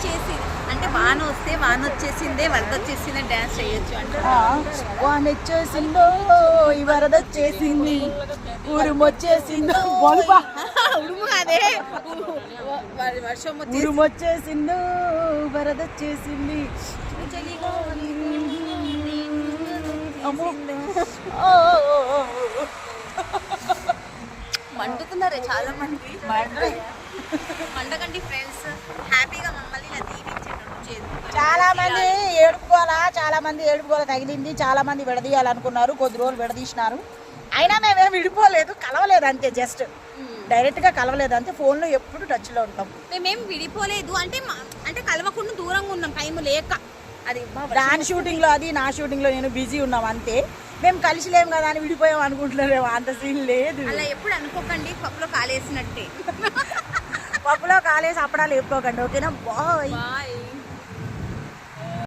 చేసి అంటే వాన వస్తే వాన వచ్చేసిందే వరద వచ్చేసిందే డ్యాన్స్ చేయొచ్చు అంటే వాన వచ్చేసిందో ఈ వరద వచ్చేసింది ఉరుము వచ్చేసిందో ఉరుము కాదే వర్షం ఉరుము వచ్చేసిందో వరద వచ్చేసింది మండుతున్నారే చాలా మంది మండకండి ఫ్రెండ్స్ హ్యాపీగా మమ్మల్ని ఇలా దీవించేటట్టు చాలా మంది ఏడుపుకోవాలా తగిలింది, చాలా మంది విడదీయాలనుకున్నారు, కొద్ది రోజులు విడదీసినారు. అయినా మేమేం విడిపోలేదు, కలవలేదు అంతే, జస్ట్ డైరెక్ట్గా కలవలేదు అంతే, ఫోన్లో ఎప్పుడు టచ్లో ఉంటాం. మేమేం విడిపోలేదు అంటే అంటే కలవకుండా దూరంగా ఉన్నాం టైం లేక. అది దాని షూటింగ్లో అది నా షూటింగ్లో నేను బిజీ ఉన్నాం అంతే. మేము కలిసి లేము కదా అని విడిపోయాం అనుకుంటున్నారేమో, అంత సీన్ లేదు. అలా ఎప్పుడు అనుకోకండి, పప్పులో కాలేసినట్టే. పప్పులో కాలేసి అప్పడాలు వేపుకోకండి, ఓకేనా? బాయ్.